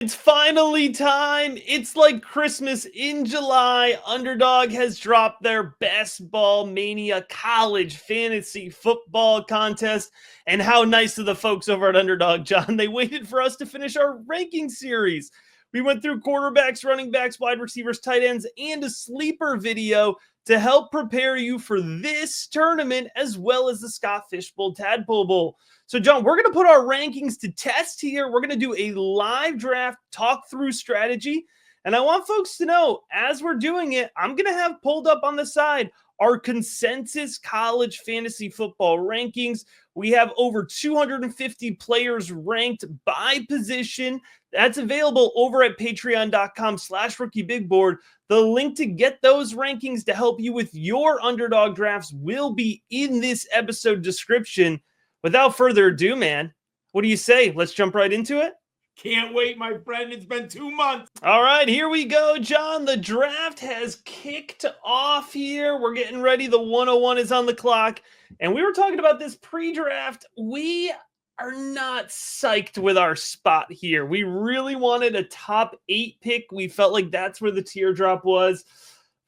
It's finally time. It's like Christmas in July. Underdog has dropped their Best Ball Mania college fantasy football contest. And how nice of the folks over at Underdog, John. They waited for us to finish our ranking series. We went through quarterbacks, running backs, wide receivers, tight ends, and a sleeper video to help prepare you for this tournament, as well as the Scott Fishbowl Tadpole Bowl. So, John, we're going to put our rankings to test here. We're going to do a live draft, talk through strategy. And I want folks to know, as we're doing it, I'm going to have pulled up on the side our consensus college fantasy football rankings. We have over 250 players ranked by position. That's available over at patreon.com/rookiebigboard. The link to get those rankings to help you with your underdog drafts will be in this episode description. Without further ado, man, what do you say? Let's jump right into it. Can't wait, my friend. It's been 2 months. All right, here we go, John. The draft has kicked off here. We're getting ready. The 101 is on the clock. And we were talking about this pre-draft. We are not psyched with our spot here. We really wanted a top 8 pick. We felt like that's where the teardrop was.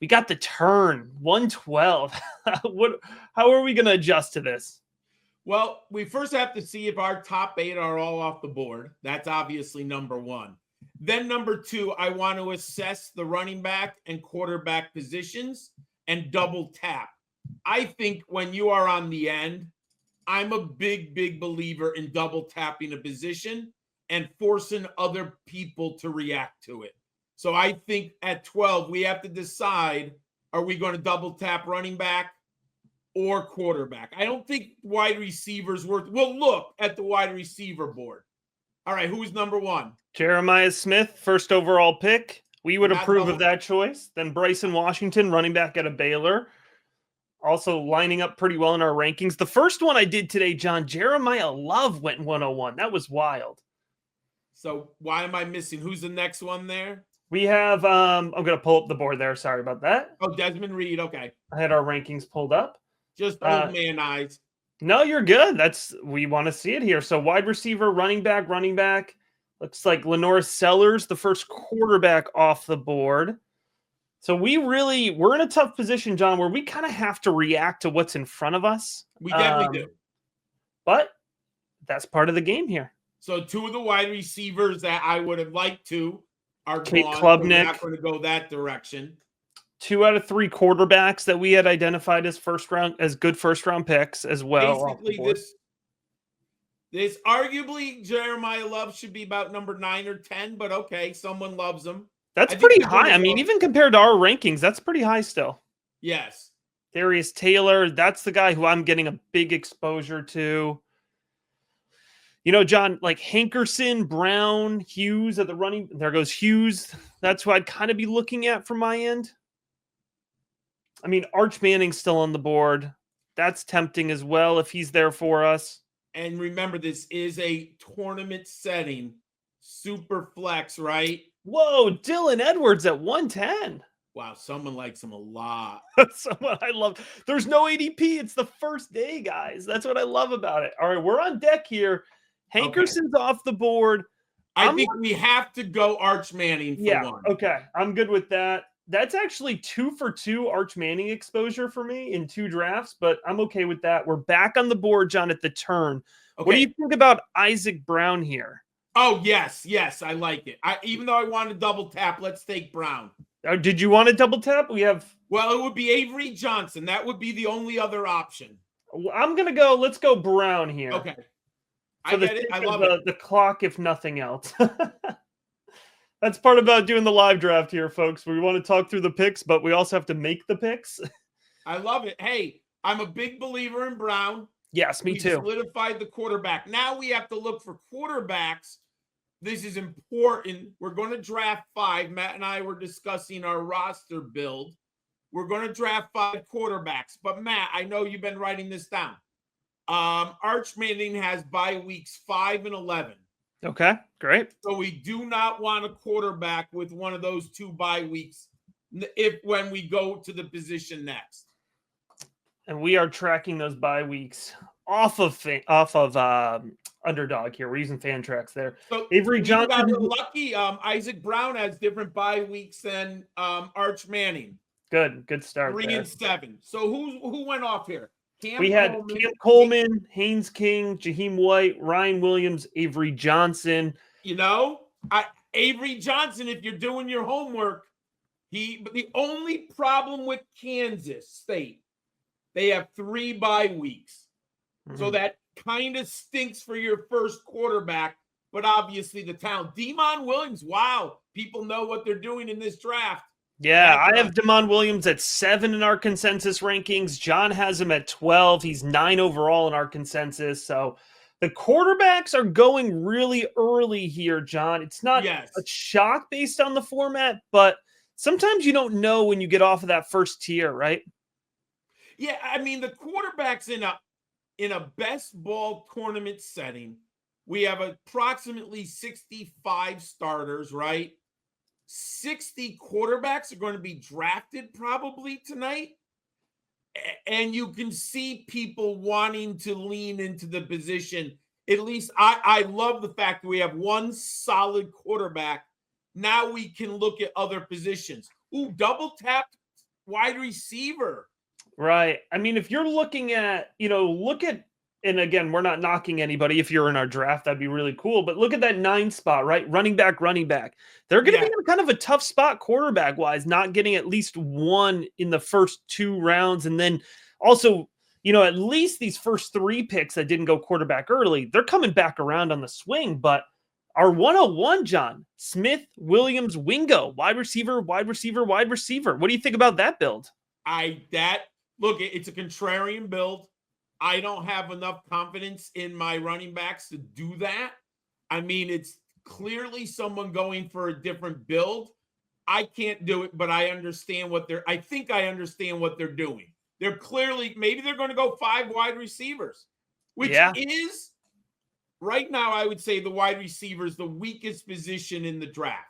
We got the turn, 112. How are we going to adjust to this? Well, we first have to see if our top 8 are all off the board. That's obviously number 1. Then number 2, I want to assess the running back and quarterback positions and double tap. I think when you are on the end, I'm a big believer in double tapping a position and forcing other people to react to it. So I think at 12, we have to decide, are we going to double tap running back or quarterback? I don't think wide receivers worth. We'll look at the wide receiver board. All right, who's number 1? Jeremiah Smith, first overall pick. We would approve of that choice. Then Bryson Washington, running back out of Baylor. Also lining up pretty well in our rankings. The first one I did today, John, Jeremiah Love went 101. That was wild. So why am I missing? Who's the next one there? We have, I'm going to pull up the board there. Sorry about that. Oh, Desmond Reed. Okay. I had our rankings pulled up. Just old man eyes. No, you're good. We want to see it here. So wide receiver, running back. Looks like Lenore Sellers, the first quarterback off the board. So we're in a tough position, John, where we kind of have to react to what's in front of us. We definitely do. But that's part of the game here. So 2 of the wide receivers that I would have liked to are Kate gone. Klubnik. We're not going to go that direction. 2 out of 3 quarterbacks that we had identified as good first round picks as well. Basically, this arguably Jeremiah Love should be about number 9 or 10, but okay, someone loves him. That's pretty high. I mean, even compared to our rankings, that's pretty high still. Yes. Darius Taylor, that's the guy who I'm getting a big exposure to. You know, John, like Hankerson, Brown, Hughes at the running. There goes Hughes. That's who I'd kind of be looking at from my end. I mean, Arch Manning's still on the board. That's tempting as well if he's there for us. And remember, this is a tournament setting. Super flex, right? Whoa, Dylan Edwards at 110. Wow, someone likes him a lot. Someone I love. There's no ADP. It's the first day, guys. That's what I love about it. All right, we're on deck here. Hankerson's off the board. I think we have to go Arch Manning for one. Okay. I'm good with that. That's actually 2 for 2 Arch Manning exposure for me in 2 drafts, but I'm okay with that. We're back on the board, John, at the turn. Okay. What do you think about Isaac Brown here? Oh, yes, I like it. Even though I want to double tap, let's take Brown. Did you want to double tap? Well, it would be Avery Johnson. That would be the only other option. I'm going to go, let's go Brown here. Okay. I get it. I love it. The clock, if nothing else. That's part about doing the live draft here, folks. We want to talk through the picks, but we also have to make the picks. I love it. Hey, I'm a big believer in Brown. Yes, me too. Solidified the quarterback. Now we have to look for quarterbacks. This is important. We're going to draft 5. Matt and I were discussing our roster build. We're going to draft 5 quarterbacks. But Matt, I know you've been writing this down. Arch Manning has bye weeks 5 and 11. Okay, great. So we do not want a quarterback with one of those 2 bye weeks when we go to the position next. And we are tracking those bye weeks off of Underdog here. We're using fan tracks there. So Avery you got a Johnson. little lucky. Isaac Brown has different bye weeks than Arch Manning. Good start 3 there. and 7. So who went off here? We had Cam Coleman, Haynes King, Jaheim White, Ryan Williams, Avery Johnson. You know, Avery Johnson, if you're doing your homework, but the only problem with Kansas State, they have 3 bye weeks. Mm-hmm. So that kind of stinks for your first quarterback, but obviously the talent. Demon Williams, wow. People know what they're doing in this draft. Yeah, I have Demon Williams at 7 in our consensus rankings. John has him at 12. He's 9 overall in our consensus. So the quarterbacks are going really early here, John. It's not a shock based on the format, but sometimes you don't know when you get off of that first tier, right? Yeah, I mean, the quarterbacks in a best ball tournament setting, we have approximately 65 starters, right? 60 quarterbacks are going to be drafted probably tonight. And you can see people wanting to lean into the position. At least I love the fact that we have one solid quarterback. Now we can look at other positions. Ooh, double tap wide receiver. Right. I mean, if you're looking at, and again, we're not knocking anybody. If you're in our draft, that'd be really cool. But look at that 9 spot, right? Running back. They're going to be in kind of a tough spot quarterback wise, not getting at least one in the first 2 rounds. And then also, at least these first 3 picks that didn't go quarterback early, they're coming back around on the swing. But our 101, John, Smith, Williams, Wingo, wide receiver. What do you think about that build? Look, it's a contrarian build. I don't have enough confidence in my running backs to do that. I mean, it's clearly someone going for a different build. I can't do it, but I understand I think I understand what they're doing. They're clearly, maybe they're going to go 5 wide receivers, which is right now, I would say the wide receiver is the weakest position in the draft.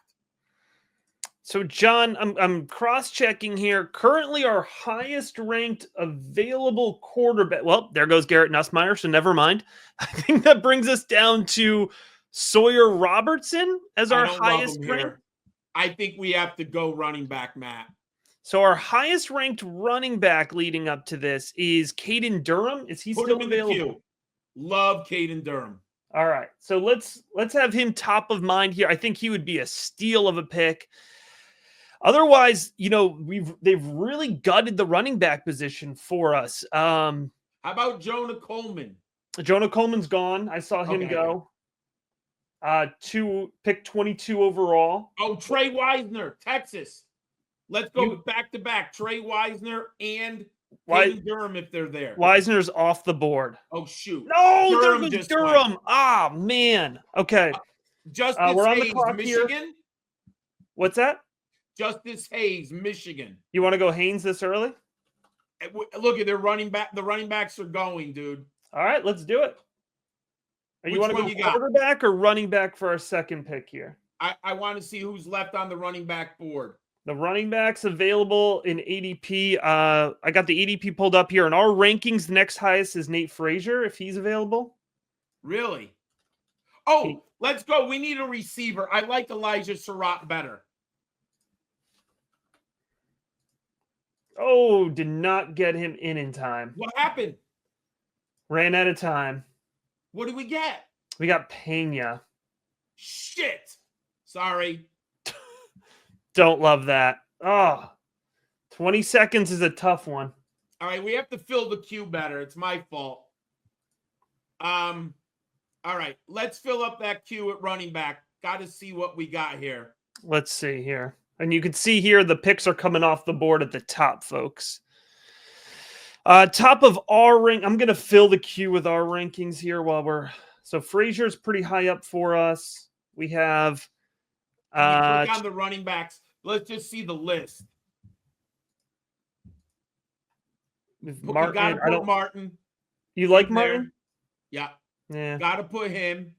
So, John, I'm cross-checking here. Currently, our highest-ranked available quarterback. Well, there goes Garrett Nussmeier, so never mind. I think that brings us down to Sawyer Robertson as our highest-ranked. I think we have to go running back, Matt. So, our highest-ranked running back leading up to this is Caden Durham. Is he still available? Love Caden Durham. All right, so let's have him top of mind here. I think he would be a steal of a pick. Otherwise, they've really gutted the running back position for us. How about Jonah Coleman? Jonah Coleman's gone. I saw him go. Pick 22 overall. Oh, Trey Wisner, Texas. Let's go back to back. Trey Wisner and Caden Durham if they're there. Wisner's off the board. Oh, shoot. No, there goes Durham. Ah, man. Okay. Justice we're on Hayes, the clock Michigan. Here. What's that? Justice Hayes, Michigan. You want to go Haynes this early? Look at their running back. The running backs are going, dude. All right, let's do it. You want to go quarterback or running back for our second pick here? I want to see who's left on the running back board. The running backs available in ADP. I got the ADP pulled up here. In our rankings, the next highest is Nate Frazier, if he's available. Really? Oh, let's go. We need a receiver. I like Elijah Surratt better. Oh, did not get him in time. What happened? Ran out of time. What did we get? We got Pena. Shit. Sorry. Don't love that. Oh, 20 seconds is a tough one. All right, we have to fill the queue better. It's my fault. All right, let's fill up that queue at running back. Got to see what we got here. Let's see here. And you can see here the picks are coming off the board at the top, folks. Top of our rank. I'm going to fill the queue with our rankings here while we're... So Frazier's pretty high up for us. We have... click on the running backs. Let's just see the list. Martin, got to put Martin. You like Martin? Yeah. Yeah. Got to put him.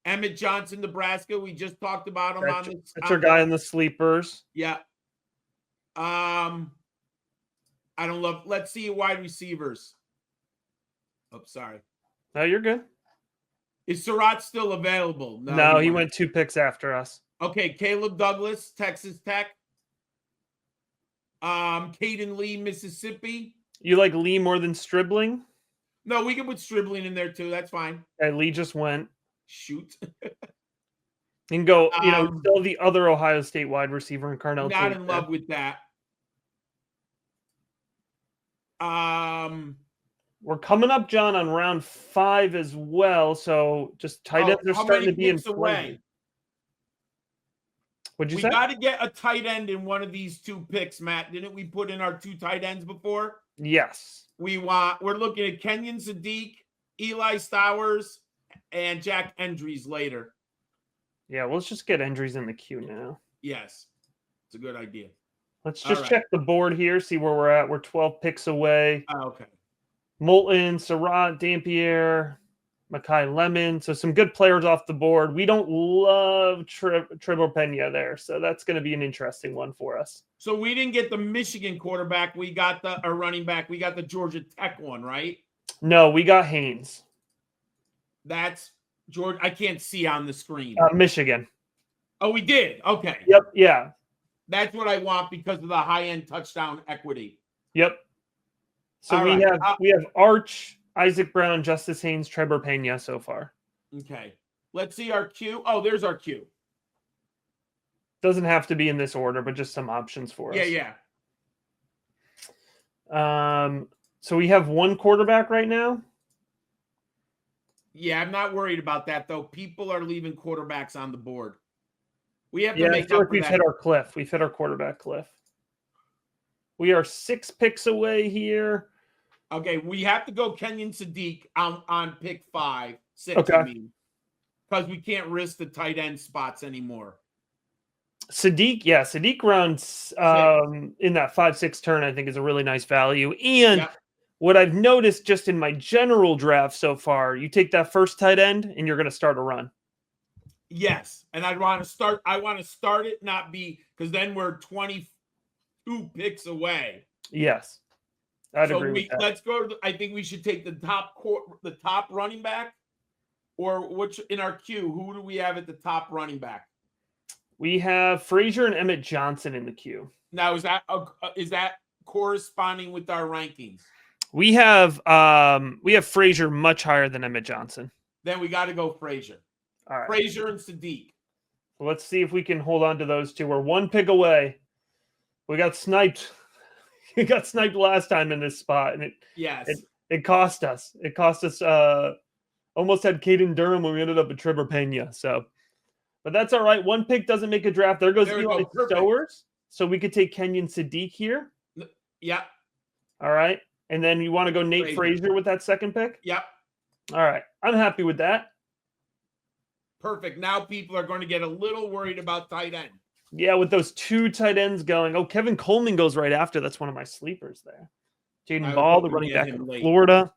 Emmett Johnson, Nebraska. We just talked about him on this. That's our guy in the sleepers. Yeah. I don't love. Let's see wide receivers. Oh, sorry. No, you're good. Is Surratt still available? No, he went 2 picks after us. Okay, Caleb Douglas, Texas Tech. Caden Lee, Mississippi. You like Lee more than Stribling? No, we can put Stribling in there too. That's fine. Okay, Lee just went. Shoot. You can go, still the other Ohio State wide receiver in Carnell. Not in love with that. We're coming up, John, on round 5 as well. So just tight ends are starting to be in play. What'd you say? We got to get a tight end in one of these 2 picks, Matt. Didn't we put in our 2 tight ends before? Yes. We're looking at Kenyon Sadiq, Eli Stowers, and Jack Endries later. Yeah, let's just get Endries in the queue now. Yes. It's a good idea. Let's just check the board here, see where we're at. We're 12 picks away. Okay. Moulton, Surratt, Dampier, Makai Lemon. So some good players off the board. We don't love Trevor Pena there. So that's going to be an interesting one for us. So we didn't get the Michigan quarterback. We got the running back. We got the Georgia Tech one, right? No, we got Haynes. That's George. I can't see on the screen. Michigan. Oh, we did. Okay. Yep. Yeah. That's what I want because of the high-end touchdown equity. Yep. So we have Arch, Isaac Brown, Justice Haynes, Trevor Pena so far. Okay. Let's see our queue. Oh, there's our queue. Doesn't have to be in this order, but just some options for us. Yeah. So we have 1 quarterback right now. Yeah, I'm not worried about that, though. People are leaving quarterbacks on the board. We have to I feel like we've hit our cliff. We've hit our quarterback cliff. We are 6 picks away here. Okay, we have to go Kenyon Sadiq on pick 6. Okay. I mean, because we can't risk the tight end spots anymore. Sadiq rounds in that 5-6 turn, I think, is a really nice value. And what I've noticed just in my general draft so far, you take that first tight end and you're going to start a run. Yes, and I want to start it, not be, because then we're 22 picks away. Yes, I'd agree with that. Let's go. I think we should take the top running back, or which in our queue. Who do we have at the top running back? We have Frazier and Emmett Johnson in the queue. Now, is that corresponding with our rankings? We have Frazier much higher than Emmett Johnson. Then we got to go Frazier. All right. Frazier and Sadiq. So let's see if we can hold on to those 2. We're 1 pick away. We got sniped. We got sniped last time in this spot, and it cost us. It cost us. Almost had Caden Durham when we ended up with Trevor Pena. So, but that's all right. 1 pick doesn't make a draft. There goes Eli Stowers. So we could take Kenyon Sadiq here. Yeah. All right. And then you want to go Nate Frazier with that 2nd pick? Yep. All right. I'm happy with that. Perfect. Now people are going to get a little worried about tight end. Yeah, with those 2 tight ends going. Oh, Kevin Coleman goes right after. That's one of my sleepers there. Jaden Ball, the running back in Florida.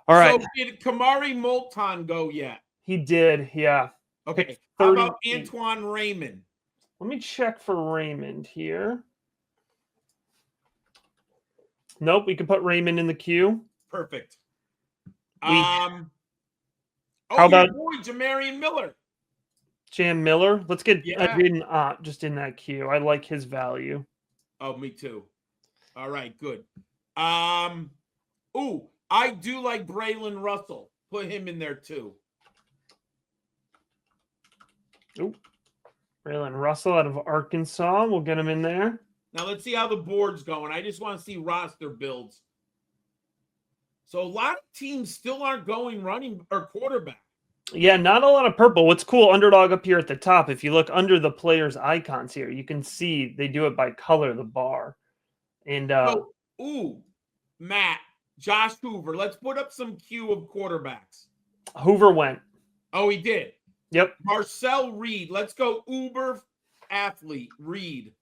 All right. So did Kamari Moulton go yet? He did, yeah. Okay. How about Antoine Raymond? Let me check for Raymond here. Nope, we can put Raymond in the queue. Perfect. How about boy, Jamarian Miller? Jam Miller. Let's get Jaden Ott just in that queue. I like his value. Oh, me too. All right, good. I do like Braylon Russell. Put him in there too. Braylon Russell out of Arkansas. We'll get him in there. Now let's see how the board's going. I just want to see roster builds. So a lot of teams still aren't going running or quarterback. Yeah, not a lot of purple. What's cool, Underdog up here at the top, if you look under the players' icons here, you can see they do it by color, the bar. And Matt, Josh Hoover. Let's put up some queue of quarterbacks. Hoover went. Oh, he did. Yep. Marcel Reed. Let's go Uber athlete, Reed.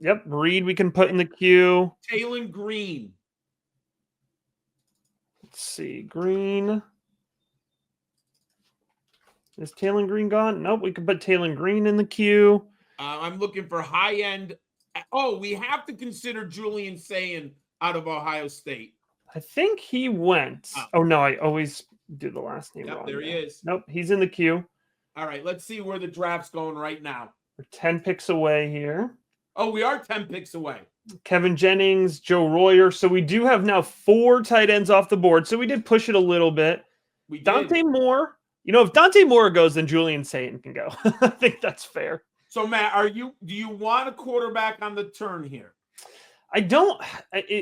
Yep, Reed we can put in the queue. Taylon Green. Let's see, Green. Is Taylon Green gone? Nope, we can put Taylon Green in the queue. I'm looking for high-end. Oh, we have to consider Julian Sayin out of Ohio State. I think he went. Oh, no, I always do the last name Yep, wrong. there he is. Nope, he's in the queue. All right, let's see where the draft's going right now. We're 10 picks away here. Oh, we are 10 picks away. Kevin Jennings, Joe Royer. So we do have now 4 tight ends off the board. So we did push it a little bit. We did. Dante Moore. You know, if Dante Moore goes, then Julian Satan can go. I think that's fair. So, Matt, do you want a quarterback on the turn here? I don't.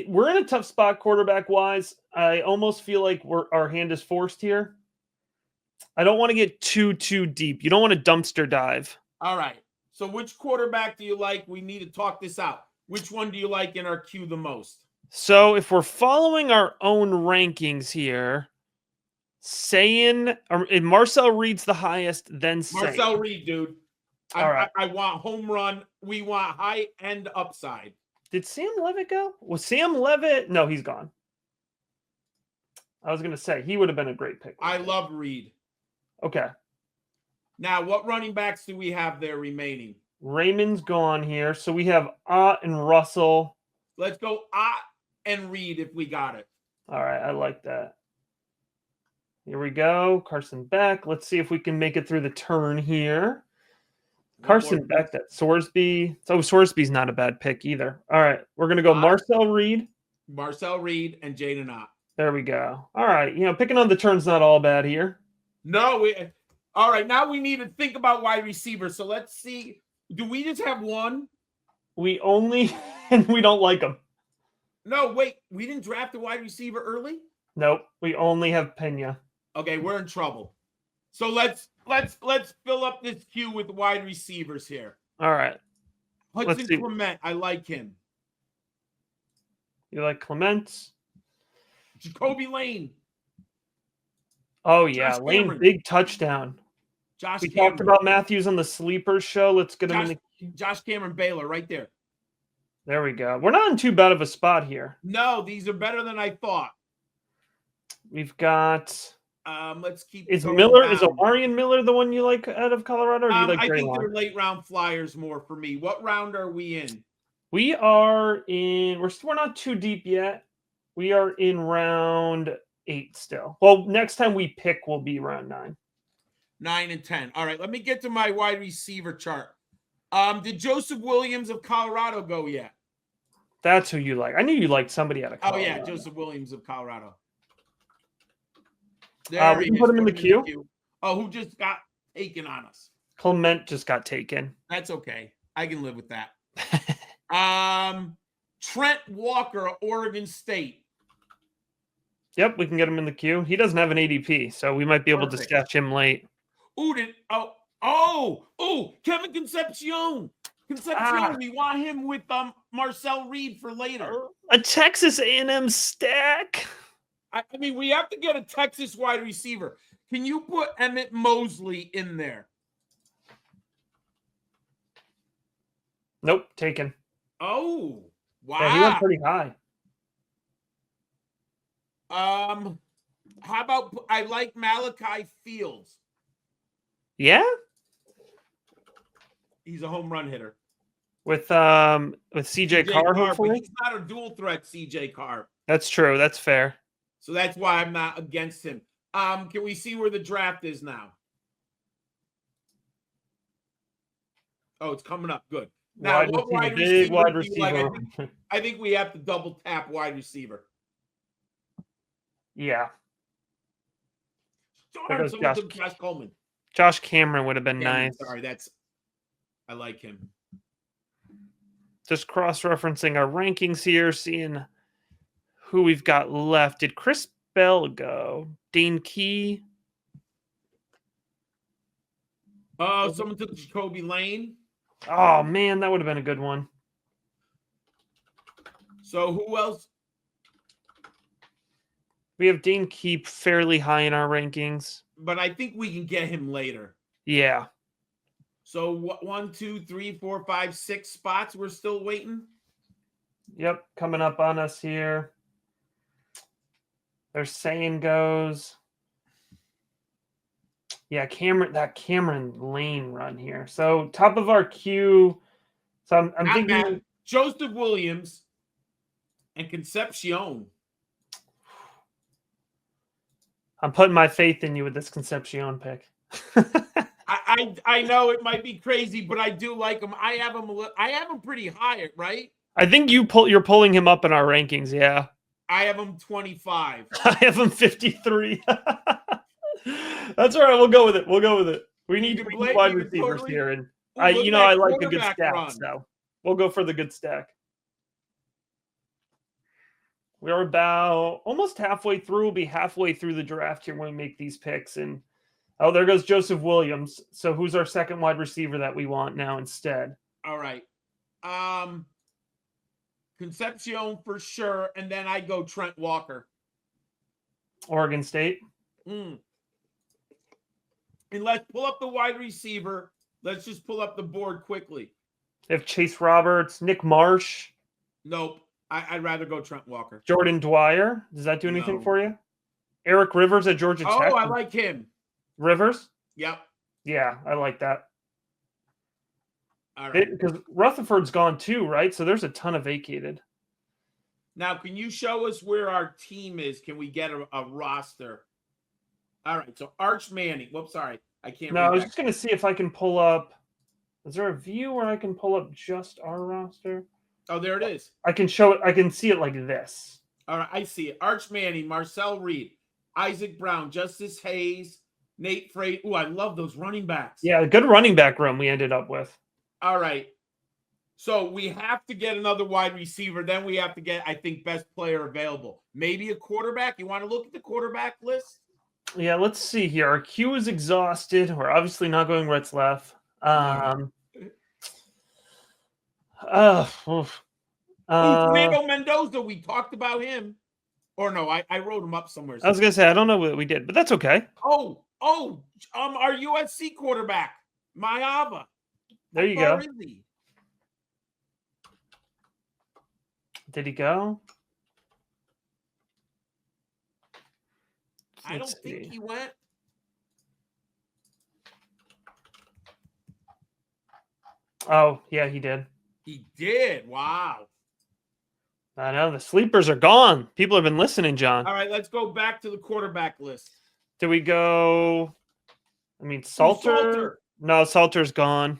We're in a tough spot quarterback wise. I almost feel like our hand is forced here. I don't want to get too deep. You don't want to dumpster dive. All right. So which quarterback do you like? We need to talk this out. Which one do you like in our queue the most? So if we're following our own rankings here, Marcel Reed's the highest, then Marcel Reed, dude. All right. I want home run. We want high end upside. Did Sam Levitt go? Was Sam Levitt? No, he's gone. I was going to say he would have been a great pick. I love Reed. Okay. Now, what running backs do we have there remaining? Raymond's gone here. So we have Ott and Russell. Let's go Ott and Reed if we got it. All right. I like that. Here we go. Carson Beck. Let's see if we can make it through the turn here. Carson Beck, that Sorsby. So Sorsby's not a bad pick either. All right. We're going to go Marcel Reed. Marcel Reed and Jaden Ott. There we go. All right. You know, picking on the turn's not all bad here. No. All right. Now we need to think about wide receiver. So let's see. Do we just have one? We only, and we don't like them. No, wait. We didn't draft a wide receiver early? Nope. We only have Pena. Okay, we're in trouble. So let's fill up this queue with wide receivers here. All right. Hudson Clement, I like him. You like Clement? Jacoby Lane. Oh yeah, Lane, big touchdown. We talked about Matthews on the Sleepers show. Let's get him in the queue. Josh Cameron Baylor right there. There we go. We're not in too bad of a spot here. No, these are better than I thought. We've got let's keep Is Omarion Miller the one you like out of Colorado? Or do you like I think Graylock? they're late round flyers more for me. What round are we in? We are in we're not too deep yet. We are in round 8 still. Well, next time we pick will be round 9. 9 and 10. All right, let me get to my wide receiver chart. Did Joseph Williams of Colorado go yet? That's who you like. I knew you liked somebody out of Colorado. Oh yeah, Joseph Williams of Colorado. There we can put him in the queue. Oh, who just got taken on us? Clement just got taken. That's okay. I can live with that. Trent Walker, Oregon State. Yep, we can get him in the queue. He doesn't have an ADP, so we might be able to sketch him late. Kevin Concepcion. We want him with Marcel Reed for later. A Texas A&M stack. I mean, we have to get a Texas wide receiver. Can you put Emmett Mosley in there? Nope, taken. Oh, wow. Yeah, he went pretty high. How about I like Malachi Fields? Yeah? He's a home run hitter. With CJ Carr, hopefully. But he's not a dual threat CJ Carr. That's true. That's fair. So that's why I'm not against him. Can we see where the draft is now? Oh, it's coming up. Good. Now, what wide receiver? I think we have to double tap wide receiver. Yeah. Josh Coleman. Josh Cameron would have been nice. Sorry, I like him. Just cross-referencing our rankings here, seeing who we've got left. Did Chris Bell go? Dane Key? Someone took Jacoby Lane. Oh, man, that would have been a good one. So who else? We have Dane Key fairly high in our rankings. But I think we can get him later. Yeah. So 1, 2, 3, 4, 5, 6 spots we're still waiting? Yep, coming up on us here. They're saying goes. Yeah, Cameron Lane run here. So top of our queue. So I'm thinking Joseph Williams and Concepcion. I'm putting my faith in you with this Concepcion pick. I know it might be crazy, but I do like him. I have him pretty high, right? I think you're pulling him up in our rankings. Yeah, I have him 25. I have him 53. That's all right. We'll go with it. We need wide receivers here, and I like a good stack, so we'll go for the good stack. We are about almost halfway through. We'll be halfway through the draft here when we make these picks, and oh, there goes Joseph Williams. So who's our second wide receiver that we want now instead? All right. Concepcion for sure, and then I go Trent Walker. Oregon State. And let's pull up the wide receiver. Let's just pull up the board quickly. If Chase Roberts, Nick Marsh. Nope. I'd rather go Trent Walker. Jordan Dwyer. Does that do anything for you? Eric Rivers at Georgia Tech. Oh, I like him. Rivers? Yep. Yeah, I like that. All right. Because Rutherford's gone too, right? So there's a ton of vacated. Now, can you show us where our team is? Can we get a roster? All right. So Arch Manning. Whoops, sorry. I can't. No, I was just going to see if I can pull up. Is there a view where I can pull up just our roster? Oh, there it is. I can show it. I can see it like this. All right. I see it. Arch Manning, Marcel Reed, Isaac Brown, Justice Hayes, Nate Freight. Ooh, I love those running backs. Yeah, good running back room we ended up with. All right. So we have to get another wide receiver. Then we have to get, I think, best player available. Maybe a quarterback. You want to look at the quarterback list? Yeah, let's see here. Our queue is exhausted. We're obviously not going Retzlaff. Fernando Mendoza. We talked about him. Or no, I wrote him up somewhere. I was gonna say I don't know what we did, but that's okay. Our USC quarterback, Mayava. There you go. Did he go? I don't think he went. Oh, yeah, he did. He did. Wow. I know. The sleepers are gone. People have been listening, John. All right, let's go back to the quarterback list. Did we go? I mean, Salter? No, Salter's gone.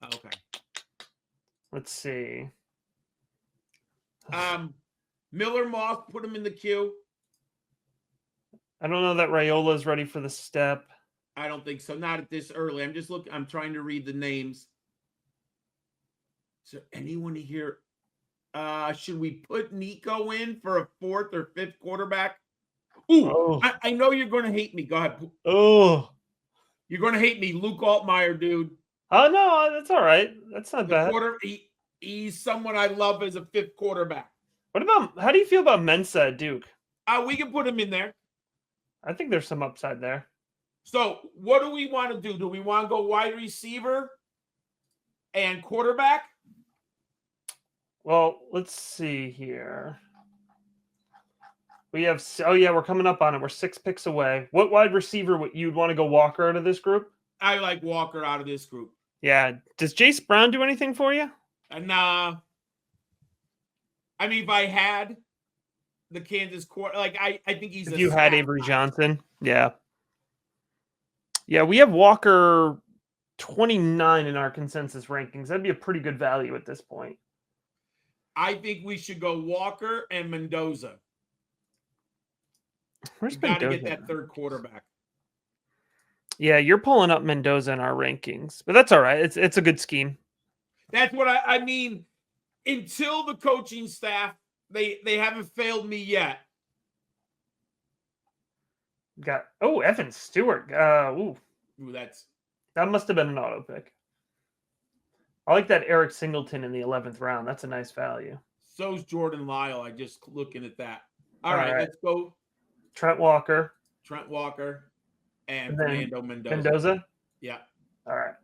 Okay. Let's see. Miller Moss, put him in the queue. I don't know that Raiola is ready for the step. I don't think so. Not at this early. I'm just looking. I'm trying to read the names. Is there anyone here? Should we put Nico in for a fourth or fifth quarterback? Ooh, I know you're going to hate me. Go ahead. Oh, you're going to hate me. Luke Altmaier, dude. Oh, no, that's all right. That's not bad. He's someone I love as a fifth quarterback. How do you feel about Mensa at Duke? We can put him in there. I think there's some upside there. So what do we want to do? Do we want to go wide receiver and quarterback? Well, let's see here. We have, we're coming up on it. We're 6 picks away. What wide receiver would you'd want to go Walker out of this group? I like Walker out of this group. Yeah. Does Jace Brown do anything for you? Nah. I mean, if I had the Kansas quarter, like I think he's. If you had Avery Johnson, yeah. Yeah, we have Walker 29 in our consensus rankings. That'd be a pretty good value at this point. I think we should go Walker and Mendoza. Where's Mendoza? Got to get that third quarterback. Yeah, you're pulling up Mendoza in our rankings, but that's all right. It's a good scheme. That's what I mean. Until the coaching staff, they haven't failed me yet. Got Evan Stewart. That must have been an auto pick. I like that Eric Singleton in the 11th round. That's a nice value. So's Jordan Lyle. I just looking at that. All right, let's go. Trent Walker, and Fernando Mendoza. Mendoza? Yeah. All right.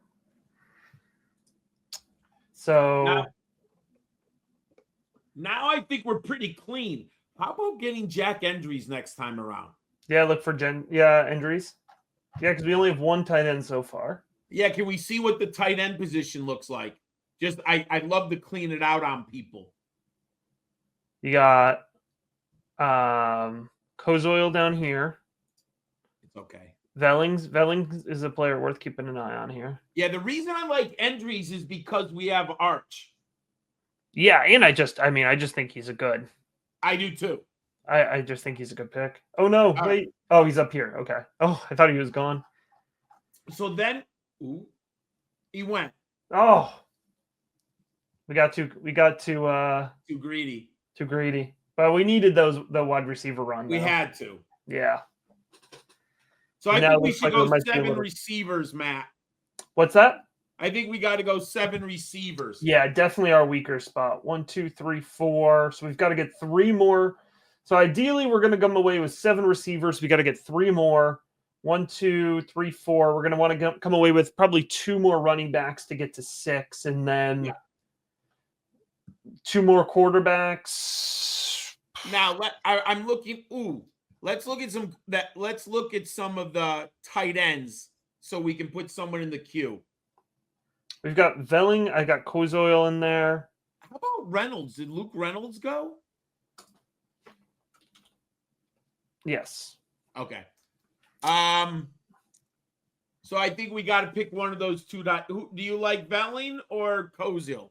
So now I think we're pretty clean. How about getting Jack Endries next time around? Yeah, look for Endries. Yeah, because we only have one tight end so far. Yeah, can we see what the tight end position looks like? Just I'd love to clean it out on people. You got Kozoil down here. Okay. Velling is a player worth keeping an eye on here. Yeah, the reason I like Endries is because we have Arch. Yeah, and I just think he's a good. I do too. I just think he's a good pick. Oh no, All wait. Oh, he's up here. Okay. Oh, I thought he was gone. So then, he went. Oh, we got too Too greedy. too greedy. But we needed the wide receiver run. We though. had to. Yeah. So I Now think it we looks should like there go might be a 7 little- receivers, Matt. What's that? I think we got to go 7 receivers. Yeah, definitely our weaker spot. 1, 2, 3, 4. So we've got to get 3 more. So ideally, we're going to come away with 7 receivers. We got to get 3 more. 1, 2, 3, 4. We're going to want to come away with probably 2 more running backs to get to 6, and then 2 more quarterbacks. Now I'm looking. Let's look at some Let's look at some of the tight ends so we can put someone in the queue. We've got Velling. I got Kozoil in there. How about Reynolds? Did Luke Reynolds go? Yes. Okay. So I think we got to pick one of those two. Do you like Velling or Kozil?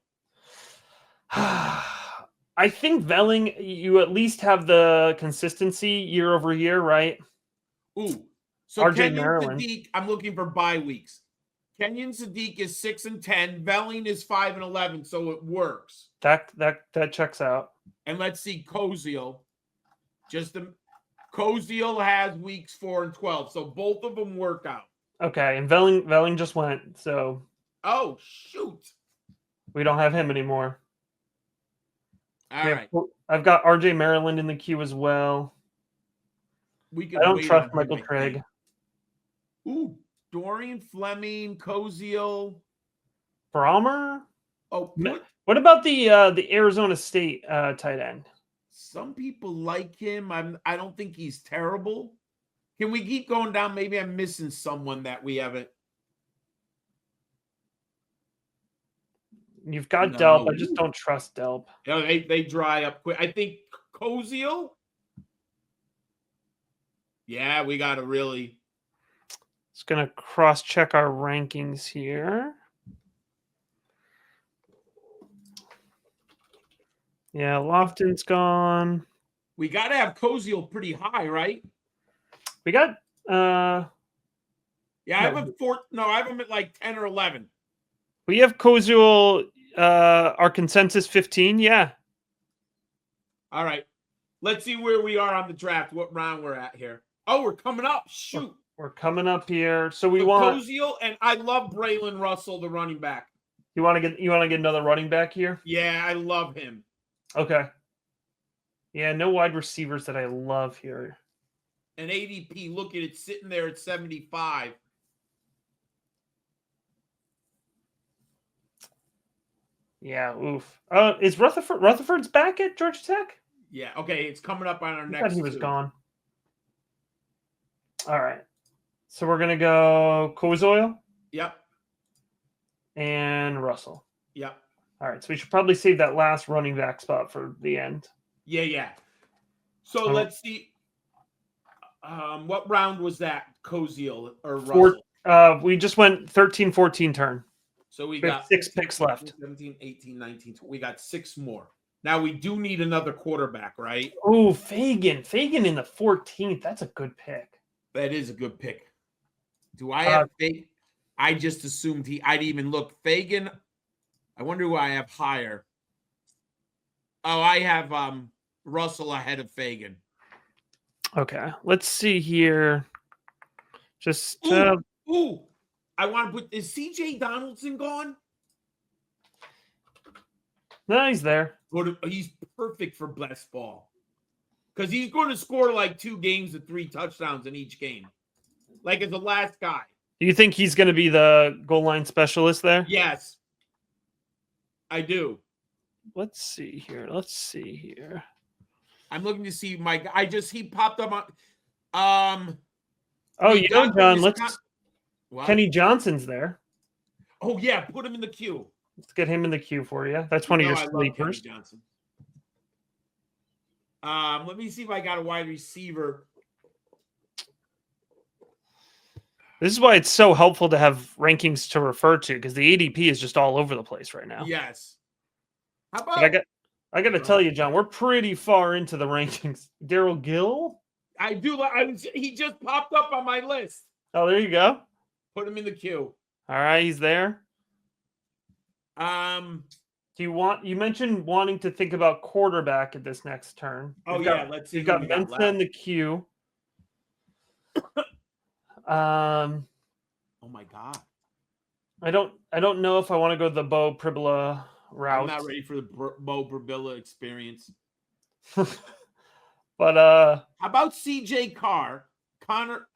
I think Velling, you at least have the consistency year over year, right? So RJ Kenyon Maryland. Sadiq, I'm looking for bye weeks. Kenyon Sadiq is 6-10. Velling is 5-11, so it works. That checks out. And let's see Kozil. Kozil has weeks 4 and 12, so both of them work out. Okay, and Velling just went, so oh shoot, we don't have him anymore. All right, I've got RJ Maryland in the queue as well. I don't trust Michael Craig. Dorian Fleming, Kozil, Brahmer. What about the Arizona State tight end? Some people like him. I don't think he's terrible. Can we keep going down? Maybe I'm missing someone that we haven't. You've got Delp. I just don't trust Delp. Yeah, they dry up quick. I think Kozil. Yeah, we got to really. Just gonna cross-check our rankings here. Yeah, Lofton's gone. We got to have Kozil pretty high, right? We got I have him I have him at like 10 or 11. We have Kozul, our consensus 15, yeah. All right. Let's see where we are on the draft, what round we're at here. Oh, we're coming up. Shoot. We're coming up here. So we want Kozil, and I love Braylon Russell, the running back. You want to get another running back here? Yeah, I love him. Okay. Yeah, no wide receivers that I love here. An ADP, look at it sitting there at 75. Yeah, oof. Is Rutherford's back at Georgia Tech? Yeah, okay, it's coming up on our next. I thought he was gone. All right. So we're gonna go Kozoil. Yep. And Russell. Yep. All right, so we should probably save that last running back spot for the end. Yeah. So let's see. What round was that? Kozil or Russell? We just went 13, 14 turn. So we got 6 picks left. 17, 18, 19. We got 6 more. Now we do need another quarterback, right? Oh, Fagan in the 14th. That's a good pick. That is a good pick. Do I have Fagan? I just assumed I'd even look. Fagan. I wonder who I have higher. Oh, I have Russell ahead of Fagan. Okay, let's see here. Just I want to put. Is CJ Donaldson gone? No, he's there. He's perfect for best ball because he's going to score like 2 games of 3 touchdowns in each game, like as the last guy. Do you think he's going to be the goal line specialist there? Yes, I do. Let's see here. I'm looking to see my guy. He popped up on. John. Kenny Johnson's there. Oh yeah, put him in the queue. Let's get him in the queue for you. That's one of your sleepers. Johnson. Let me see if I got a wide receiver. This is why it's so helpful to have rankings to refer to because the ADP is just all over the place right now. Yes. How But about I got to tell you, John, we're pretty far into the rankings. Daryl Gill. I do he just popped up on my list. Oh, there you go. Put him in the queue. All right, he's there. Um Do you mentioned wanting to think about quarterback at this next turn. Let's see We've who got we got Mensa in left. the queue. Oh my god. I don't know if I want to go the Bo Pribula route. I'm not ready for the Bo Brabilla experience. But how about CJ Carr, Connor?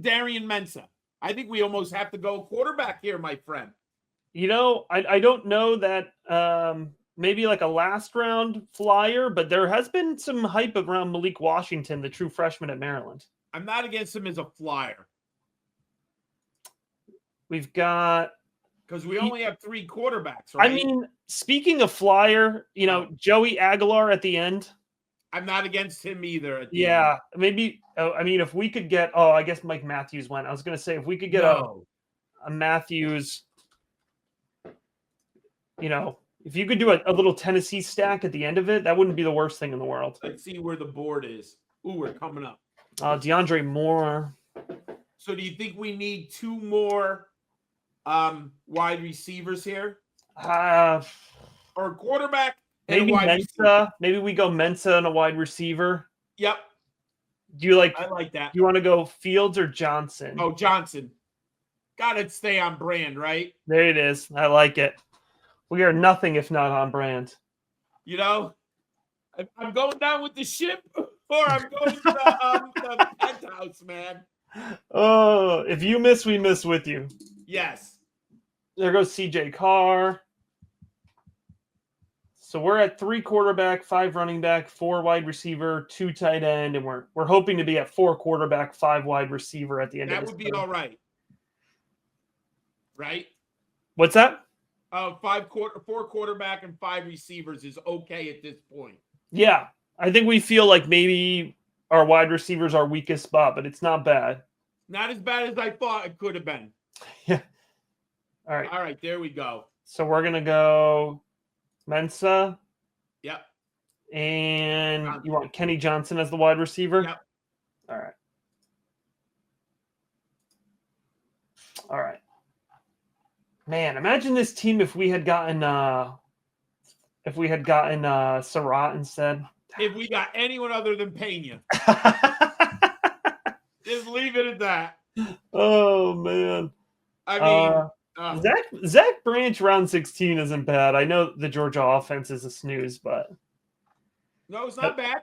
Darian Mensa. I think we almost have to go quarterback here, my friend. I don't know that maybe like a last round flyer, but there has been some hype around Malik Washington, the true freshman at Maryland. I'm not against him as a flyer. We've got because we only have 3 quarterbacks, right? I mean, speaking of flyer, Joey Aguilar at the end. I'm not against him either. At the yeah, end. Maybe. I mean, if we could get, I guess Mike Matthews went. I was going to say if we could get a Matthews, if you could do a little Tennessee stack at the end of it, that wouldn't be the worst thing in the world. Let's see where the board is. Ooh, we're coming up. DeAndre Moore. So do you think we need 2 more wide receivers here? Or quarterback? Maybe Mensa. Receiver. Maybe we go Mensa and a wide receiver. Yep. I like that. Do you want to go Fields or Johnson? Oh, Johnson. Gotta stay on brand, right? There it is. I like it. We are nothing if not on brand. I'm going down with the ship, or I'm going to the penthouse, man. Oh, if you miss, we miss with you. Yes. There goes CJ Carr. So we're at 3 quarterback, 5 running back, 4 wide receiver, 2 tight end, and we're hoping to be at 4 quarterback, 5 wide receiver at the end of this. That would be all right. Right? What's that? 4 quarterback and 5 receivers is okay at this point. Yeah. I think we feel like maybe our wide receivers are weakest spot, but it's not bad. Not as bad as I thought it could have been. Yeah. All right. All right, there we go. So we're going to go Mensa. Yep. And Johnson. You want Kenny Johnson as the wide receiver? Yep. All right. All right. Man, imagine this team if we had gotten Surratt instead. If we got anyone other than Pena. Just leave it at that. Oh man. I mean, Zach Branch round 16 isn't bad. I know the Georgia offense is a snooze, but no, it's not bad.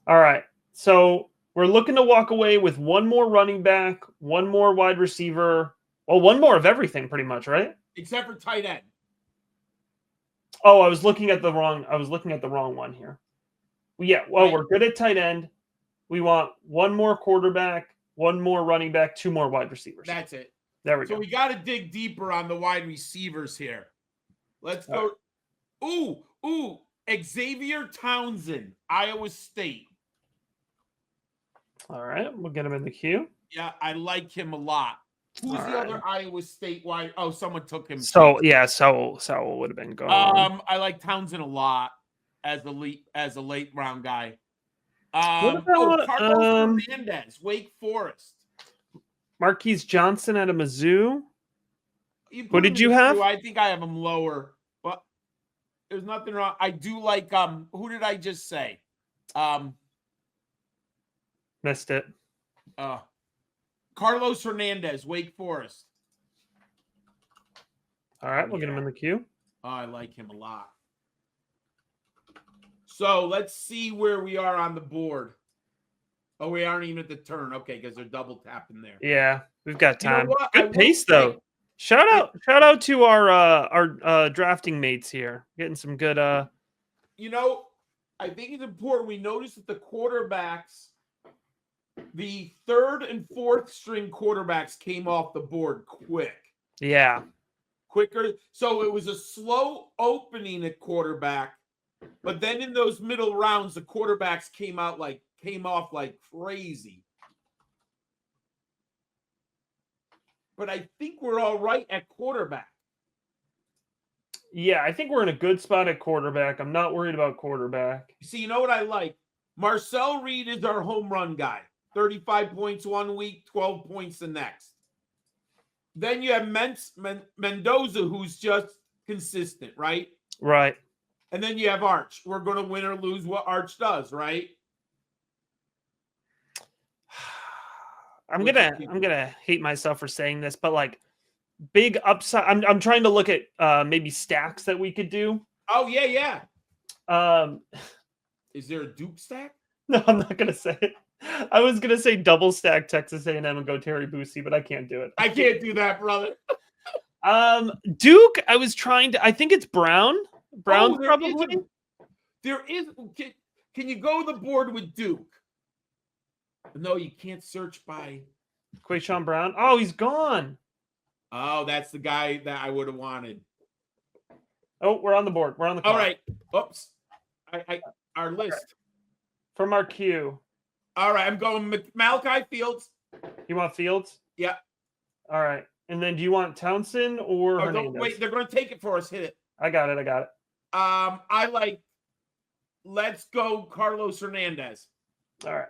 All right. So we're looking to walk away with 1 more running back, 1 more wide receiver. Well, 1 more of everything pretty much, right? Except for tight end. Oh, I was looking at the wrong one here. Yeah, well, right. We're good at tight end. We want 1 more quarterback, 1 more running back, 2 more wide receivers. That's it. There we go. So we got to dig deeper on the wide receivers here. Let's go. Right. Ooh, Xavier Townsend, Iowa State. All right, we'll get him in the queue. Yeah, I like him a lot. Who's the other Iowa State wide? Oh, someone took him. So would have been gone. I like Townsend a lot as a late round guy. What about Carlos Hernandez, Wake Forest? Marquise Johnson at a Mizzou. What did you have? I think I have him lower, but there's nothing wrong. I do like who did I just say? Missed it. Carlos Hernandez, Wake Forest. All right, we'll get him in the queue. Oh, I like him a lot. So let's see where we are on the board. Oh, we aren't even at the turn. Okay, because they're double tapping there. Yeah, we've got time. Good pace though. Shout out to our drafting mates here. Getting some good I think it's important we notice that the quarterbacks, the 3rd and 4th string quarterbacks came off the board quick. Yeah. Quicker. So it was a slow opening at quarterback, but then in those middle rounds, the quarterbacks came off like crazy. but I think we're all right at quarterback. Yeah, I think we're in a good spot at quarterback. I'm not worried about quarterback. See, you know what I like? Marcel Reed is our home run guy. 35 points one week, 12 points the next. Then you have Mendoza, who's just consistent, right? Right. And then you have Arch. We're going to win or lose what Arch does, right? I'm gonna hate myself for saying this, but like big upside. I'm trying to look at maybe stacks that we could do. Oh yeah. Um, Is there a Duke stack? no, I'm not gonna say it. I was gonna say double stack Texas A&M and go Terry Boosie, but I can't do it. I can't do that, brother. Duke. I was trying to. I think it's Brown. Brown's probably. There is. Can you go to the board with Duke? No, you can't search by Quayshawn Brown. Oh, he's gone. Oh, that's the guy that I would have wanted. Oh, we're on the board. We're on the clock. All right. Oops. Our list. From our queue. All right. I'm going Malachi Fields. You want Fields? Yeah. All right. And then do you want Townsend or Hernandez? Wait, they're going to take it for us. Hit it. I got it. I like, let's go Carlos Hernandez. All right.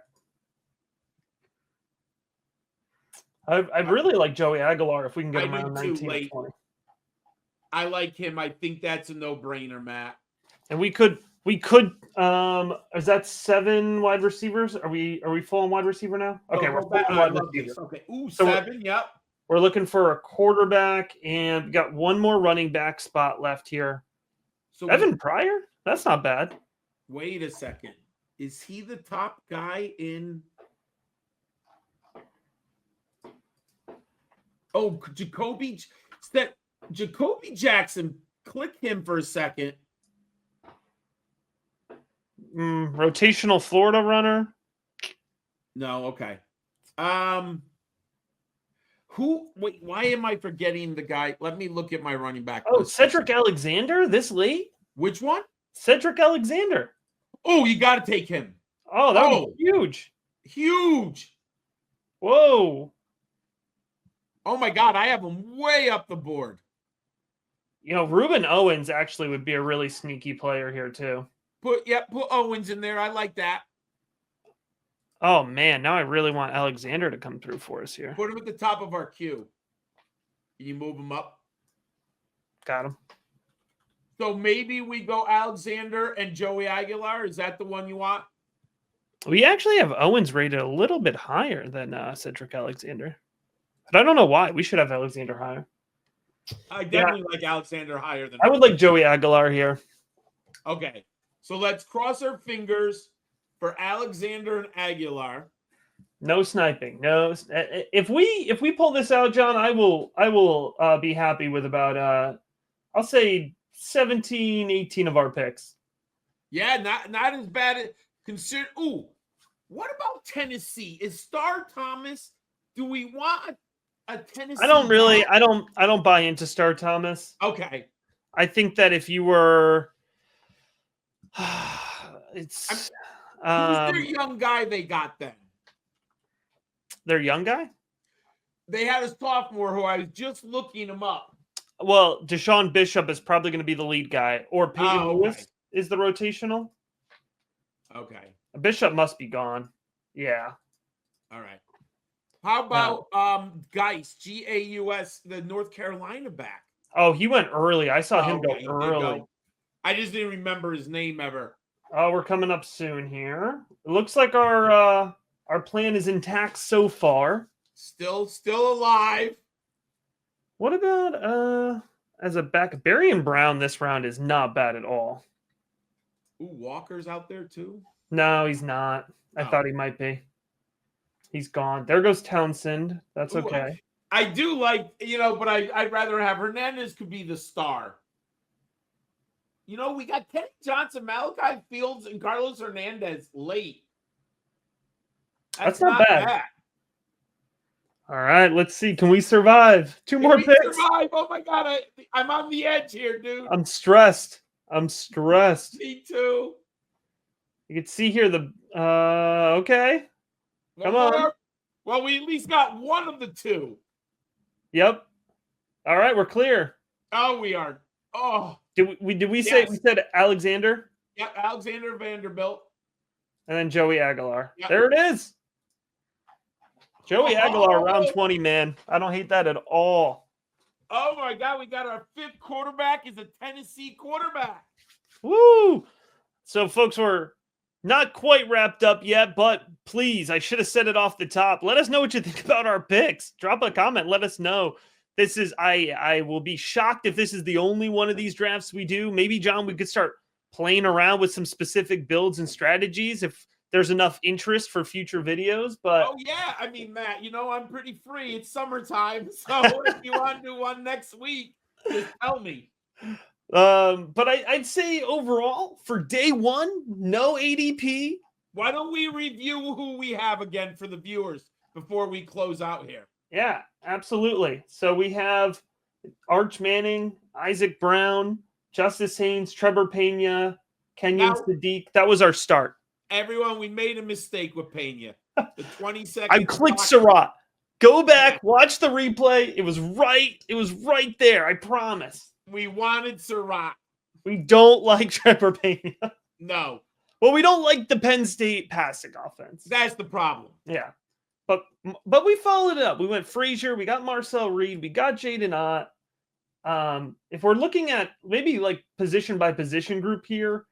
I really like Joey Aguilar if we can get him around 19 or 20. I like him. I think that's a no-brainer, Matt. And we could is that 7 wide receivers? Are we full on wide receiver now? Okay, we're full on wide receiver. Okay. Ooh, so 7, yep. We're looking for a quarterback, and we got one more running back spot left here. So Evan Pryor? That's not bad. Wait a second. Is he the top guy in? Oh, Jacoby Jackson. Click him for a second. Rotational Florida runner. No, okay. Wait, why am I forgetting the guy? Let me look at my running back. Oh, Cedric Alexander this late? Which one? Cedric Alexander. Oh, you got to take him. Oh, that would be huge. Huge. Whoa. Oh my God, I have him way up the board. You know, Ruben Owens actually would be a really sneaky player here too. Put Owens in there. I like that. Oh man, now I really want Alexander to come through for us here. Put him at the top of our queue. Can you move him up? Got him. So maybe we go Alexander and Joey Aguilar. Is that the one you want? We actually have Owens rated a little bit higher than Cedric Alexander. But I don't know why. We should have Alexander higher. I definitely like Alexander higher than I would like Joey Aguilar here. Okay. So let's cross our fingers for Alexander and Aguilar. No sniping. No. If we pull this out, John, I will be happy with about I'll say 17, 18 of our picks. Yeah, not as bad as consider. Ooh, what about Tennessee? Is Star Thomas? Do we want a Tennessee? I don't buy into Star Thomas. Okay. I think that if you were it's who's their young guy they got then? Their young guy? They had a sophomore who I was just looking him up. Well, Deshaun Bishop is probably going to be the lead guy, or Peyton Lewis is the rotational. Okay. Bishop must be gone. Yeah. All right. How about Geis, Gaus, the North Carolina back? Oh, he went early. I saw him go early. I just didn't remember his name ever. Oh, we're coming up soon here. It looks like our plan is intact so far. Still alive. What about as a back? Barry and Brown this round is not bad at all. Ooh, Walker's out there too? No, he's not. I thought he might be. He's gone. There goes Townsend. That's okay. I do like, but I'd rather have Hernandez could be the star. We got Kenny Johnson, Malachi Fields, and Carlos Hernandez late. That's not bad. All right, let's see. Can we survive? Two more picks. Survive? Oh my God, I'm on the edge here, dude. I'm stressed. Me too. You can see here the okay. Come on. Well, we at least got one of the two. Yep. All right, we're clear. Oh, we are. Oh, Did we say yes. we said Alexander? Yeah, Alexander Vanderbilt. And then Joey Aguilar. Yep. There it is. Joey Aguilar, round Oh, 20, man. I don't hate that at all. oh my God, we got our 5th quarterback is a Tennessee quarterback. Woo! So, folks, we're not quite wrapped up yet, but please, I should have said it off the top. Let us know what you think about our picks. Drop a comment. Let us know. This is I will be shocked if this is the only one of these drafts we do. Maybe, John, we could start playing around with some specific builds and strategies if there's enough interest for future videos. But oh yeah, I mean, Matt, you know I'm pretty free. It's summertime, so if you want to do one next week, just tell me. But I'd say overall for day one, no ADP. Why don't we review who we have again for the viewers before we close out here? Yeah, absolutely. So we have Arch Manning, Isaac Brown, Justice Haynes, Trevor Pena, Kenyon Sadiq. That was our start. Everyone, we made a mistake with Pena. The 22nd. I clicked Surratt. Go back, watch the replay. It was right. It was right there. I promise. We wanted Surratt. We don't like Trevor Pena. No. Well, we don't like the Penn State passing offense. That's the problem. Yeah. But we followed it up. We went Frazier. We got Marcel Reed. We got Jaden Ott. If we're looking at maybe like position by position group here,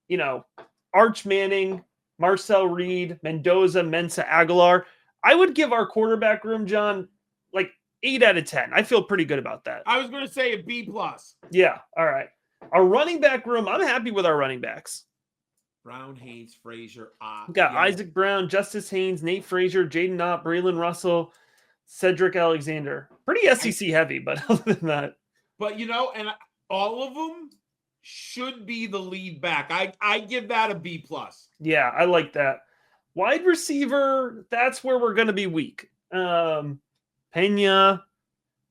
you know, Arch Manning, Marcel Reed, Mendoza, Mensa, Aguilar, I would give our quarterback room, John, like 8 out of 10. I feel pretty good about that. I was going to say a B+. Yeah. All right. Our running back room, I'm happy with our running backs. Brown, Haynes, Frazier, Ott. We got Isaac Brown, Justice Haynes, Nate Frazier, Jaden Ott, Braylon Russell, Cedric Alexander. Pretty SEC heavy, but other than that. But, you know, and all of them should be the lead back. I give that a B+. Yeah, I like that. Wide receiver, that's where we're going to be weak. Pena,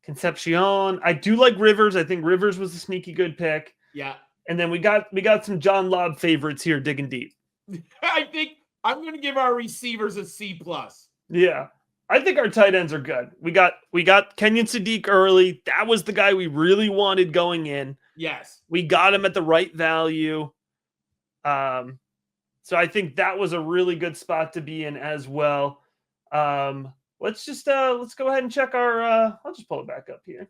Concepcion. I do like Rivers. I think Rivers was a sneaky good pick. Yeah. And then we got some John Lobb favorites here digging deep. I think I'm going to give our receivers a C+. Yeah. I think our tight ends are good. We got Kenyon Sadiq early. That was the guy we really wanted going in. Yes. We got him at the right value. So I think that was a really good spot to be in as well. Let's go ahead and check our I'll just pull it back up here.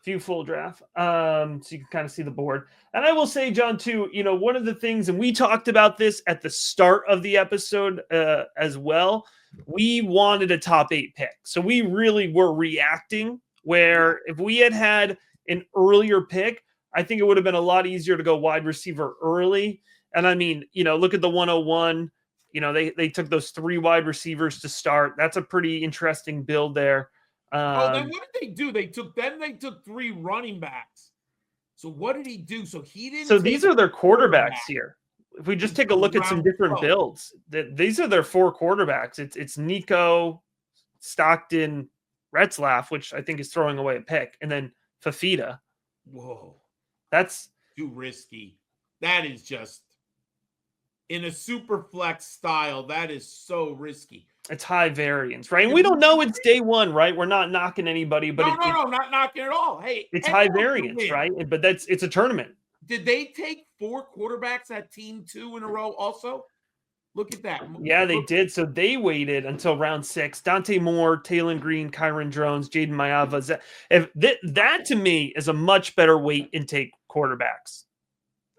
View full draft. So you can kind of see the board. And I will say, John, too, you know, one of the things, and we talked about this at the start of the episode as well, we wanted a top 8 pick. So we really were reacting where if we had an earlier pick, I think it would have been a lot easier to go wide receiver early. And I mean, you know, look at the 101. You know, they took those 3 wide receivers to start. That's a pretty interesting build there. Then what did they do? They took 3 running backs. So what did he do? So he didn't. So these are their quarterbacks here. If we just take a look at some different builds, these are their 4 quarterbacks. It's Nico, Stockton, Retzlaff, which I think is throwing away a pick, and then Fafita. Whoa, that's too risky. That is just in a super flex style. That is so risky. It's high variance, right? And we don't know it's day one, right? We're not knocking anybody, but no, not knocking at all. Hey, it's high variance, right? But it's a tournament. Did they take 4 quarterbacks at team 2 in a row also? Look at that. Yeah, they did. So they waited until round 6. Dante Moore, Taylon Green, Kyron Drones, Jaden Mayava. That to me is a much better weight intake quarterbacks.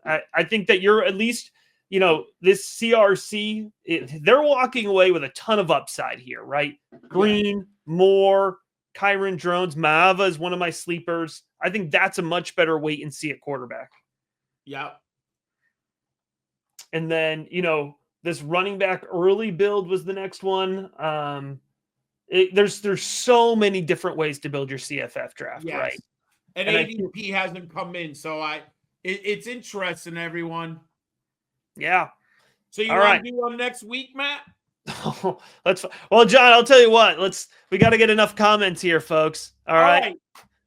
I think that you're at least, you know, this CRC, they're walking away with a ton of upside here, right? Green, Moore, Kyron Drones, Maava is one of my sleepers. I think that's a much better wait and see at quarterback. Yeah. And then, you know, this running back early build was the next one. There's so many different ways to build your CFF draft, right? And ADP hasn't come in, so it's interesting, everyone. Yeah. So you want to do one next week, Matt? Well, John, I'll tell you what. We got to get enough comments here, folks. All right.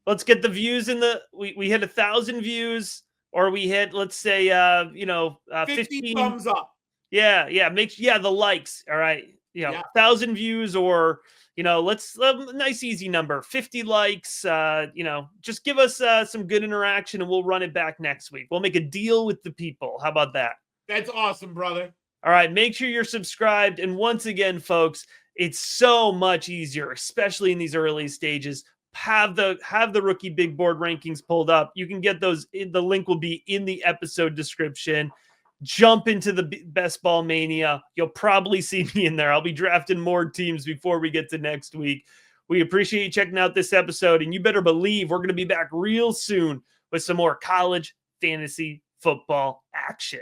Let's get the views in we hit 1,000 views, or we hit, let's say, 50 thumbs up. Yeah. The likes. All right. 1,000 views, or let's nice easy number, 50 likes. Just give us some good interaction and we'll run it back next week. We'll make a deal with the people. How about that? That's awesome, brother. All right, make sure you're subscribed. And once again, folks, it's so much easier, especially in these early stages. Have the rookie big board rankings pulled up. You can get those. The link will be in the episode description. Jump into the Best Ball Mania. You'll probably see me in there. I'll be drafting more teams before we get to next week. We appreciate you checking out this episode, and you better believe we're going to be back real soon with some more college fantasy football action.